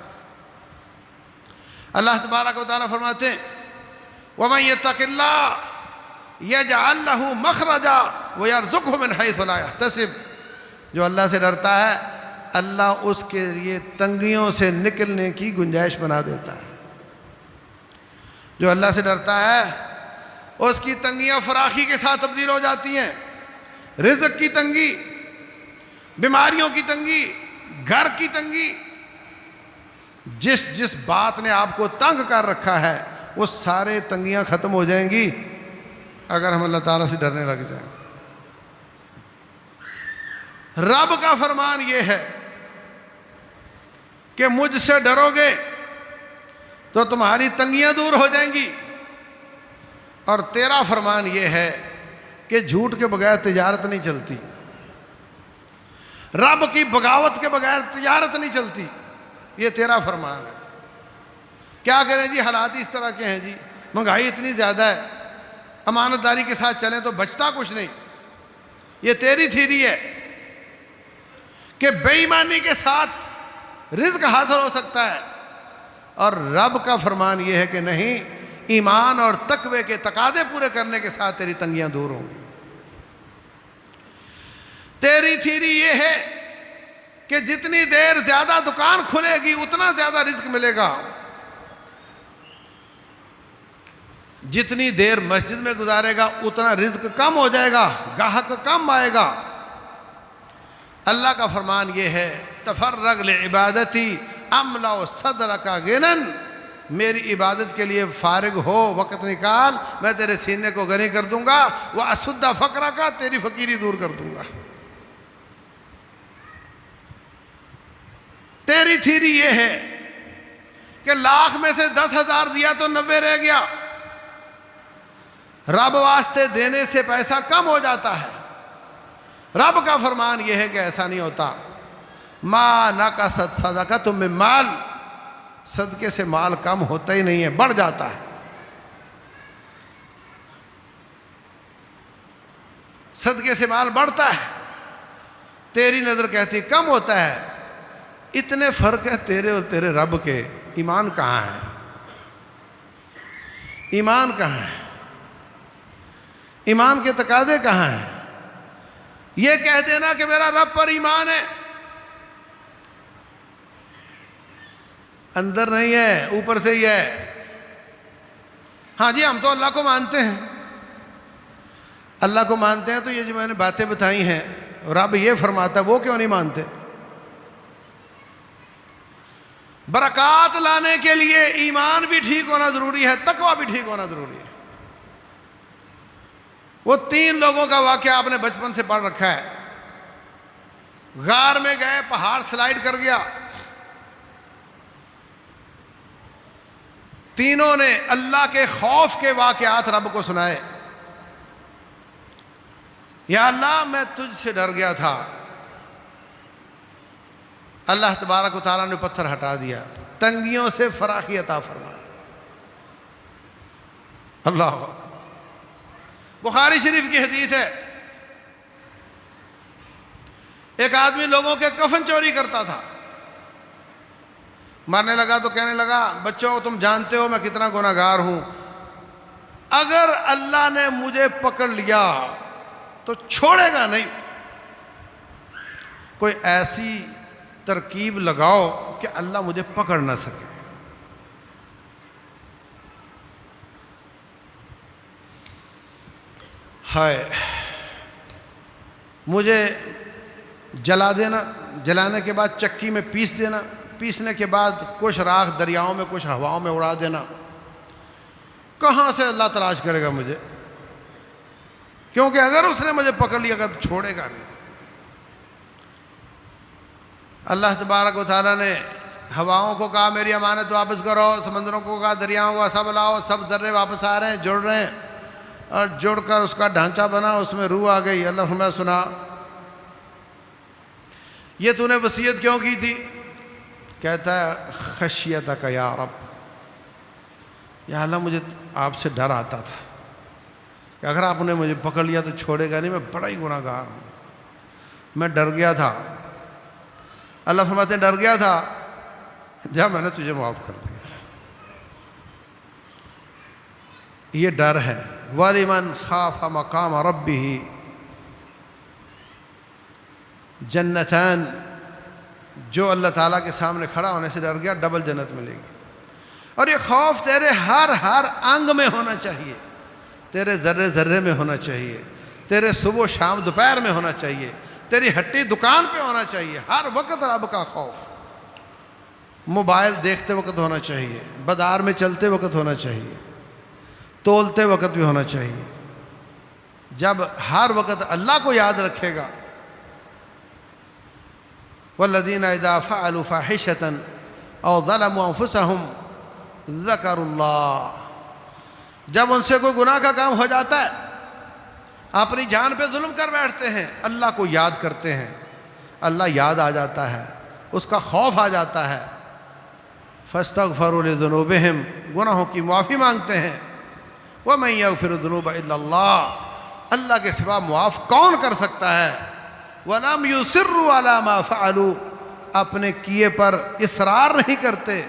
اللہ تبارک و تعالیٰ فرماتے ہیں وَمَن يَتَّقِ اللَّهَ يَجْعَلْ لَهُ مَخْرَجًا وَيَرْزُقْهُ مِنْ حَيْثُ لَا يَحْتَسِبُ۔ جو اللہ سے ڈرتا ہے اللہ اس کے لیے تنگیوں سے نکلنے کی گنجائش بنا دیتا ہے۔ جو اللہ سے ڈرتا ہے اس کی تنگیاں فراخی کے ساتھ تبدیل ہو جاتی ہیں۔ رزق کی تنگی، بیماریوں کی تنگی، گھر کی تنگی، جس بات نے آپ کو تنگ کر رکھا ہے وہ سارے تنگیاں ختم ہو جائیں گی اگر ہم اللہ تعالیٰ سے ڈرنے لگ جائیں۔ رب کا فرمان یہ ہے کہ مجھ سے ڈرو گے تو تمہاری تنگیاں دور ہو جائیں گی، اور تیرا فرمان یہ ہے کہ جھوٹ کے بغیر تجارت نہیں چلتی، رب کی بغاوت کے بغیر تجارت نہیں چلتی، یہ تیرا فرمان ہے۔ کیا کریں جی، حالات اس طرح کے ہیں جی، مہنگائی اتنی زیادہ ہے، امانت داری کے ساتھ چلیں تو بچتا کچھ نہیں۔ یہ تیری تھیری ہے کہ بے ایمانی کے ساتھ رزق حاصل ہو سکتا ہے، اور رب کا فرمان یہ ہے کہ نہیں، ایمان اور تقوی کے تقاضے پورے کرنے کے ساتھ تیری تنگیاں دور ہوں گی۔ تیری تھیری یہ ہے کہ جتنی دیر زیادہ دکان کھلے گی اتنا زیادہ رزق ملے گا، جتنی دیر مسجد میں گزارے گا اتنا رزق کم ہو جائے گا، گاہک کم آئے گا۔ اللہ کا فرمان یہ ہے تفرغ لعبادتی املا صدرک غنى، میری عبادت کے لیے فارغ ہو، وقت نکال، میں تیرے سینے کو غنی کر دوں گا، واسد فقرک، تیری فقیری دور کر دوں گا۔ تیری تھیری یہ ہے کہ 1,00,000 میں سے 10,000 دیا تو 90 رہ گیا، رب واسطے دینے سے پیسہ کم ہو جاتا ہے۔ رب کا فرمان یہ ہے کہ ایسا نہیں ہوتا۔ ما نقصت صدقۃ من مال، صدقے سے مال کم ہوتا ہی نہیں ہے، بڑھ جاتا ہے۔ صدقے سے مال بڑھتا ہے، تیری نظر کہتی کم ہوتا ہے۔ اتنے فرق ہے تیرے اور تیرے رب کے، ایمان کہاں ہے؟ ایمان کہاں ہے؟ ایمان کے تقاضے کہاں ہیں؟ یہ کہہ دینا کہ میرا رب پر ایمان ہے، اندر نہیں ہے، اوپر سے ہی ہے۔ ہاں جی ہم تو اللہ کو مانتے ہیں، اللہ کو مانتے ہیں، تو یہ جو میں نے باتیں بتائی ہیں رب یہ فرماتا ہے، وہ کیوں نہیں مانتے؟ برکات لانے کے لیے ایمان بھی ٹھیک ہونا ضروری ہے، تقوی بھی ٹھیک ہونا ضروری ہے۔ وہ 3 لوگوں کا واقعہ آپ نے بچپن سے پڑھ رکھا ہے۔ غار میں گئے، پہاڑ سلائیڈ کر گیا، تینوں نے اللہ کے خوف کے واقعات رب کو سنائے۔ یا اللہ میں تجھ سے ڈر گیا تھا، اللہ تبارک و تعالیٰ نے پتھر ہٹا دیا، تنگیوں سے فراخی عطا فرما دی۔ اللہ اکبر۔ بخاری شریف کی حدیث ہے ایک آدمی لوگوں کے کفن چوری کرتا تھا، مارنے لگا تو کہنے لگا بچوں تم جانتے ہو میں کتنا گناہگار ہوں، اگر اللہ نے مجھے پکڑ لیا تو چھوڑے گا نہیں، کوئی ایسی ترکیب لگاؤ کہ اللہ مجھے پکڑ نہ سکے۔ ہائے، مجھے جلا دینا، جلانے کے بعد چکی میں پیس دینا، پیسنے کے بعد کچھ راکھ دریاؤں میں کچھ ہواؤں میں اڑا دینا، کہاں سے اللہ تلاش کرے گا مجھے؟ کیونکہ اگر اس نے مجھے پکڑ لیا گا تو چھوڑے گا نہیں۔ اللہ تبارک و تعالیٰ نے ہواؤں کو کہا میری امانت واپس کرو، سمندروں کو کہا دریاؤں کو سب لاؤ، سب ذرے واپس آ رہے ہیں، جڑ رہے ہیں، اور جڑ کر اس کا ڈھانچہ بنا، اس میں روح آ گئی۔ اللہ فرمایا سنا، یہ تو نے وصیت کیوں کی تھی؟ کہتا ہے خشیتک یا رب، یا اللہ مجھے آپ سے ڈر آتا تھا کہ اگر آپ نے مجھے پکڑ لیا تو چھوڑے گا نہیں، میں بڑا ہی گناہگار ہوں، میں ڈر گیا تھا۔ اللہ فرماتے ہیں ڈر گیا تھا، جب میں نے تجھے معاف کر دیا۔ یہ ڈر ہے۔ وَلِمَنْ خَافَ مَقَامَ رَبِّهِ جنتان، جو اللہ تعالیٰ کے سامنے کھڑا ہونے سے ڈر گیا ڈبل جنت ملے گی۔ اور یہ خوف تیرے ہر انگ میں ہونا چاہیے، تیرے ذرے ذرے میں ہونا چاہیے، تیرے صبح شام دوپہر میں ہونا چاہیے، تیری ہٹی دکان پہ ہونا چاہیے، ہر وقت رب کا خوف۔ موبائل دیکھتے وقت ہونا چاہیے، بازار میں چلتے وقت ہونا چاہیے، تولتے وقت بھی ہونا چاہیے۔ جب ہر وقت اللہ کو یاد رکھے گا، والذین اذا فعلوا فاحشة او ظلموا انفسهم ذکروا اللہ، جب ان سے کوئی گناہ کا کام ہو جاتا ہے، اپنی جان پہ ظلم کر بیٹھتے ہیں، اللہ کو یاد کرتے ہیں، اللہ یاد آ جاتا ہے، اس کا خوف آ جاتا ہے، فاستغفروا لذنوبہم، گناہوں کی معافی مانگتے ہیں، وَمَن يَغْفِرُ الذُّنُوبَ إِلَّا اللَّهُ، اللہ کے سوا معاف کون کر سکتا ہے؟ وَلَمْ يُصِرُّوا عَلَى مَا فَعَلُوا، اپنے کیے پر اصرار نہیں کرتے،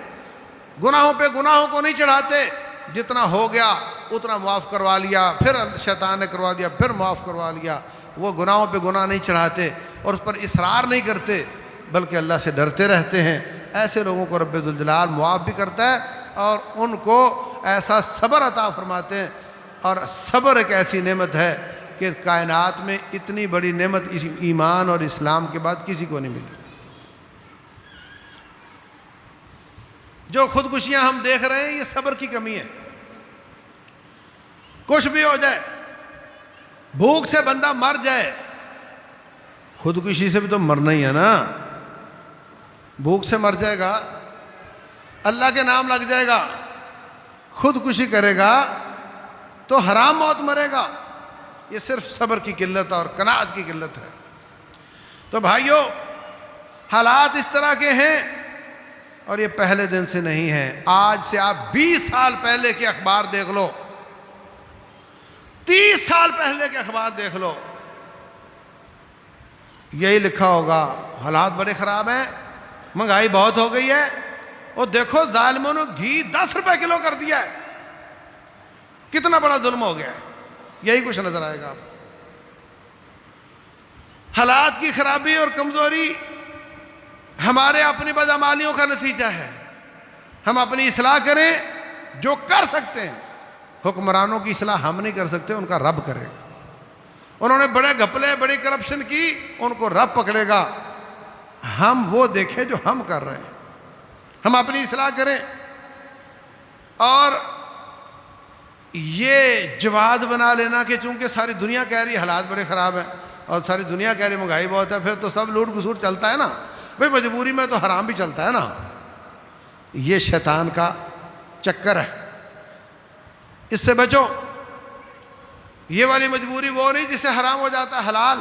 گناہوں پہ گناہوں کو نہیں چڑھاتے، جتنا ہو گیا اتنا معاف کروا لیا، پھر شیطان نے کروا دیا، پھر معاف کروا لیا، وہ گناہوں پہ گناہ نہیں چڑھاتے اور اس پر اصرار نہیں کرتے، بلکہ اللہ سے ڈرتے رہتے ہیں۔ ایسے لوگوں کو رب ذوالجلال معاف بھی کرتا ہے اور ان کو ایسا صبر عطا فرماتے ہیں۔ اور صبر ایک ایسی نعمت ہے کہ کائنات میں اتنی بڑی نعمت ایمان اور اسلام کے بعد کسی کو نہیں ملی۔ جو خودکشیاں ہم دیکھ رہے ہیں یہ صبر کی کمی ہے۔ کچھ بھی ہو جائے، بھوک سے بندہ مر جائے، خودکشی سے بھی تو مرنا ہی ہے نا، بھوک سے مر جائے گا، اللہ کے نام لگ جائے گا، خودکشی کرے گا تو حرام موت مرے گا۔ یہ صرف صبر کی قلت اور قناعت کی قلت ہے۔ تو بھائیو، حالات اس طرح کے ہیں اور یہ پہلے دن سے نہیں ہے۔ آج سے آپ 20 سال پہلے کے اخبار دیکھ لو، 30 سال پہلے کے اخبار دیکھ لو، یہی لکھا ہوگا حالات بڑے خراب ہیں، مہنگائی بہت ہو گئی ہے، اور دیکھو ظالموں نے گھی 10 روپے کلو کر دیا ہے، کتنا بڑا ظلم ہو گیا ہے، یہی کچھ نظر آئے گا آپ۔ حالات کی خرابی اور کمزوری ہمارے اپنی بدعمالیوں کا نتیجہ ہے۔ ہم اپنی اصلاح کریں جو کر سکتے ہیں۔ حکمرانوں کی اصلاح ہم نہیں کر سکتے، ان کا رب کرے گا۔ انہوں نے بڑے گھپلے، بڑی کرپشن کی، ان کو رب پکڑے گا۔ ہم وہ دیکھیں جو ہم کر رہے ہیں، ہم اپنی اصلاح کریں۔ اور یہ جواز بنا لینا کہ چونکہ ساری دنیا کہہ رہی حالات بڑے خراب ہیں اور ساری دنیا کہہ رہی مہنگائی بہت ہے، پھر تو سب لوٹ گھسوٹ چلتا ہے نا، بھئی مجبوری میں تو حرام بھی چلتا ہے نا، یہ شیطان کا چکر ہے، اس سے بچو۔ یہ والی مجبوری وہ نہیں جس سے حرام ہو جاتا ہے حلال۔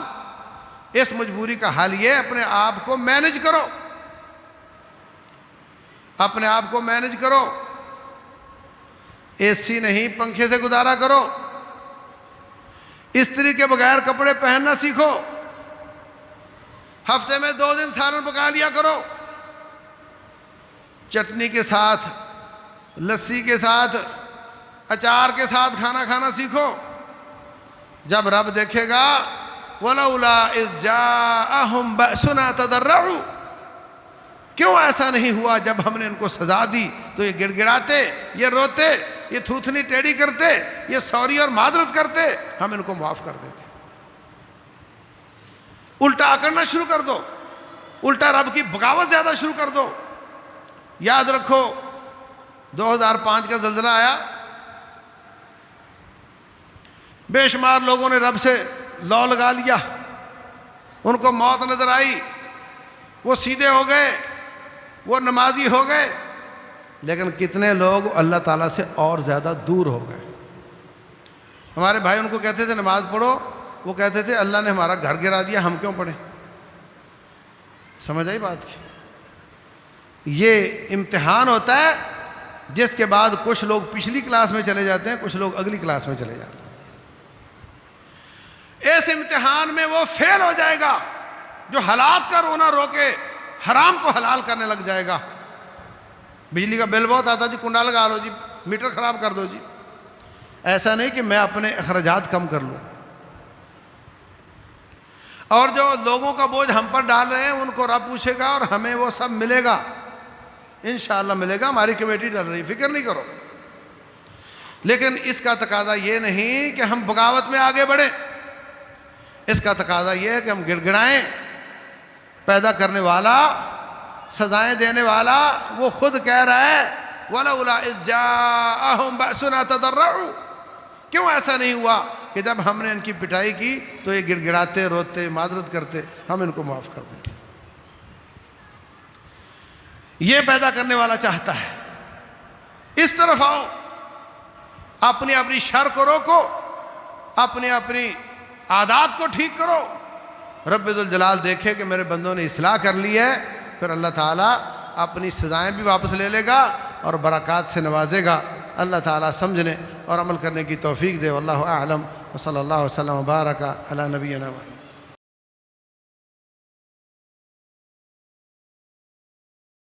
اس مجبوری کا حل یہ اپنے آپ کو مینج کرو، اپنے آپ کو مینج کرو، اے سی نہیں پنکھے سے گزارا کرو، استری کے بغیر کپڑے پہننا سیکھو، ہفتے میں 2 دن سالن پکا لیا کرو، چٹنی کے ساتھ، لسی کے ساتھ، اچار کے ساتھ کھانا کھانا سیکھو۔ جب رب دیکھے گا وَلَوْلَا إِذْ جَاءَهُمْ بَأْسُنَا تَضَرَّعُوا، کیوں ایسا نہیں ہوا جب ہم نے ان کو سزا دی تو یہ گڑ گڑاتے، یہ روتے، یہ تھوتھنی ٹیڑھی کرتے، یہ سوری اور معذرت کرتے، ہم ان کو معاف کر دیتے۔ الٹا کرنا شروع کر دو، الٹا رب کی بغاوت زیادہ شروع کر دو۔ یاد رکھو 2005 کا زلزلہ آیا، بے شمار لوگوں نے رب سے لو لگا لیا، ان کو موت نظر آئی، وہ سیدھے ہو گئے، وہ نمازی ہو گئے، لیکن کتنے لوگ اللہ تعالیٰ سے اور زیادہ دور ہو گئے۔ ہمارے بھائی ان کو کہتے تھے نماز پڑھو، وہ کہتے تھے اللہ نے ہمارا گھر گرا دیا، ہم کیوں پڑھیں؟ سمجھ آئی بات کی؟ یہ امتحان ہوتا ہے جس کے بعد کچھ لوگ پچھلی کلاس میں چلے جاتے ہیں، کچھ لوگ اگلی کلاس میں چلے جاتے ہیں۔ اس امتحان میں وہ فیل ہو جائے گا جو حالات کا رونا رو کے حرام کو حلال کرنے لگ جائے گا۔ بجلی کا بل بہت آتا، جی کنڈا لگا لو، جی میٹر خراب کر دو، جی ایسا نہیں کہ میں اپنے اخراجات کم کر لوں۔ اور جو لوگوں کا بوجھ ہم پر ڈال رہے ہیں ان کو رب پوچھے گا اور ہمیں وہ سب ملے گا، انشاءاللہ ملے گا، ہماری کمیٹی ڈل رہی، فکر نہیں کرو۔ لیکن اس کا تقاضا یہ نہیں کہ ہم بغاوت میں آگے بڑھیں، اس کا تقاضا یہ ہے کہ ہم گڑ گڑائیں۔ پیدا کرنے والا، سزائیں دینے والا وہ خود کہہ رہا ہے وَلَوْلَا إِذْ جَاءَهُمْ بَأْسُنَا تَضَرَّعُوا، کیوں ایسا نہیں ہوا کہ جب ہم نے ان کی پٹائی کی تو یہ گڑ گڑاتے، روتے، معذرت کرتے، ہم ان کو معاف کر دیتے۔ یہ پیدا کرنے والا چاہتا ہے۔ اس طرف آؤ، اپنی اپنی شر کو روکو، اپنی اپنی عادات کو ٹھیک کرو۔ رب ذوالجلال دیکھے کہ میرے بندوں نے اصلاح کر لی ہے، پھر اللہ تعالیٰ اپنی سزائیں بھی واپس لے لے گا اور برکات سے نوازے گا۔ اللہ تعالیٰ سمجھنے اور عمل کرنے کی توفیق دے۔ واللہ اعلم، وصلی اللہ وسلم وبارک علی نبینا محمد۔